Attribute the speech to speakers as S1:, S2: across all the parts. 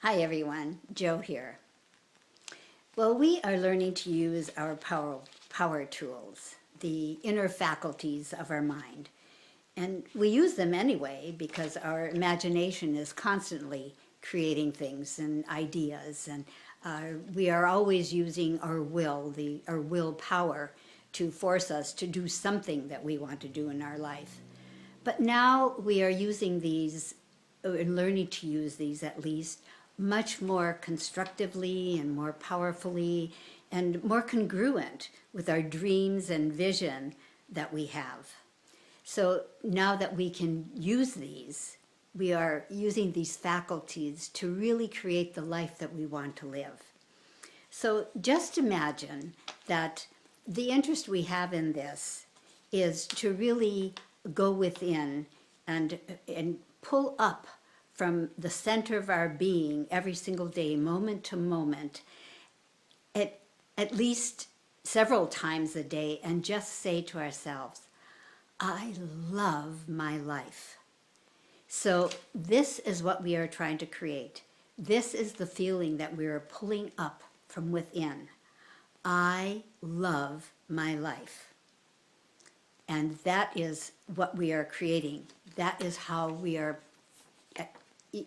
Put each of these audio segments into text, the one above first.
S1: Hi everyone, Joe here. Well, we are learning to use our power tools, the inner faculties of our mind. And we use them anyway because our imagination is constantly creating things and ideas, and we are always using our will, our willpower, to force us to do something that we want to do in our life. But now we are using these, or learning to use these at least, much more constructively and more powerfully and more congruent with our dreams and vision that we have. So now that we can use these, we are using these faculties to really create the life that we want to live. So just imagine that the interest we have in this is to really go within and pull up from the center of our being every single day, moment to moment, at least several times a day, and just say to ourselves, I love my life. So this is what we are trying to create. This is the feeling that we are pulling up from within. I love my life. And that is what we are creating. That is how we are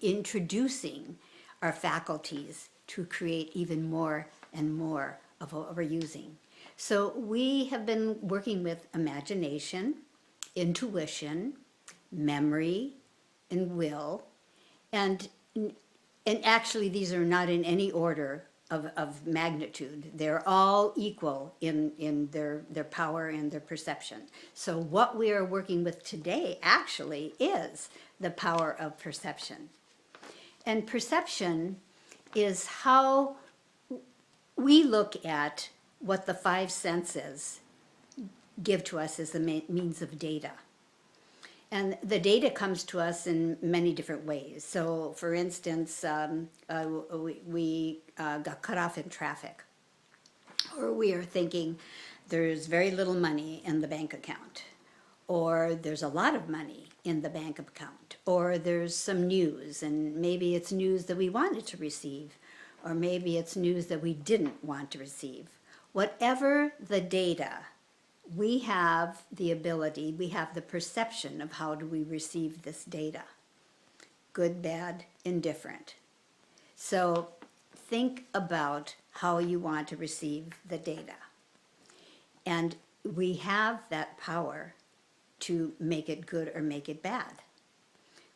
S1: introducing our faculties to create even more and more of what we're using. So we have been working with imagination, intuition, memory, and will, and actually these are not in any order of magnitude. They're all equal in their power and their perception. So what we are working with today actually is the power of perception. And perception is how we look at what the five senses give to us as the means of data. And the data comes to us in many different ways. So, for instance, we got cut off in traffic, or we are thinking there's very little money in the bank account, or there's a lot of money in the bank account, or there's some news, and maybe it's news that we wanted to receive, or maybe it's news that we didn't want to receive. Whatever the data, we have the ability, we have the perception of how do we receive this data. Good, bad, indifferent. So think about how you want to receive the data. And we have that power to make it good or make it bad.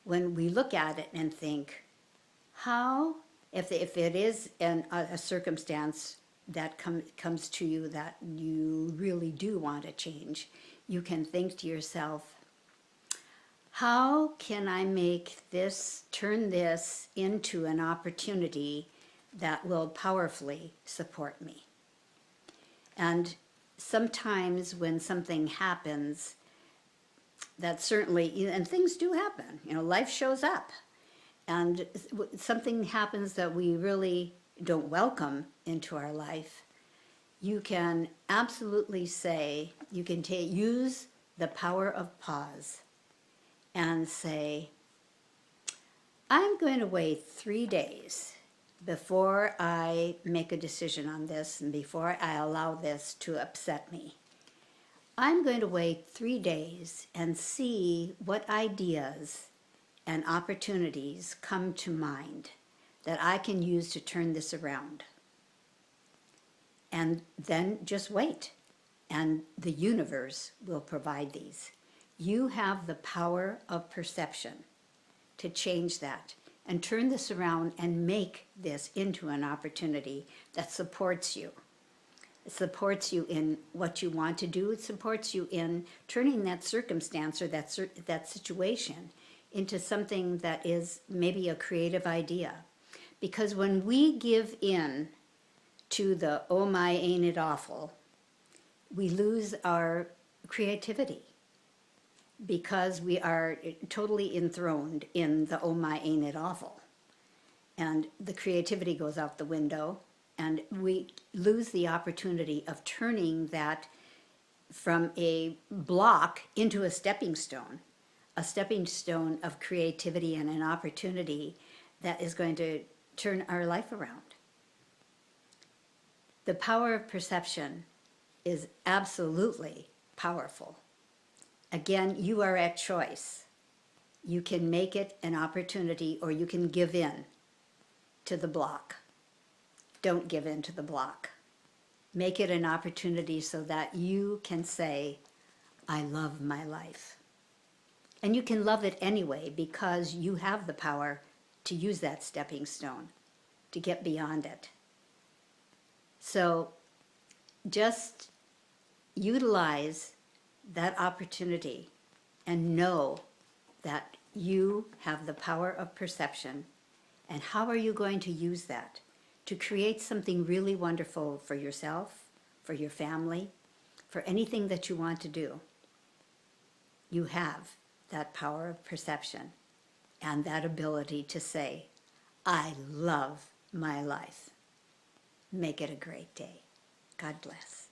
S1: When we look at it and think, how, if it is a circumstance that comes to you that you really do want to change, you can think to yourself, how can I turn this into an opportunity that will powerfully support me? And sometimes when something happens, that certainly, and things do happen, life shows up, and something happens that we really don't welcome into our life, you can absolutely say, you can use the power of pause and say, I'm going to wait 3 days before I make a decision on this and before I allow this to upset me. I'm going to wait 3 days and see what ideas and opportunities come to mind that I can use to turn this around. And then just wait, and the universe will provide these. You have the power of perception to change that and turn this around and make this into an opportunity that supports you. It supports you in what you want to do. It supports you in turning that circumstance or that situation into something that is maybe a creative idea. Because when we give in to the, oh my, ain't it awful, we lose our creativity because we are totally enthroned in the, oh my, ain't it awful. And the creativity goes out the window, and we lose the opportunity of turning that from a block into a stepping stone of creativity and an opportunity that is going to turn our life around. The power of perception is absolutely powerful. Again, you are at choice. You can make it an opportunity, or you can give in to the block. Don't give in to the block. Make it an opportunity so that you can say, I love my life. And you can love it anyway, because you have the power to use that stepping stone, to get beyond it. So just utilize that opportunity and know that you have the power of perception. And how are you going to use that to create something really wonderful for yourself, for your family, for anything that you want to do? You have that power of perception and that ability to say, I love my life. Make it a great day. God bless.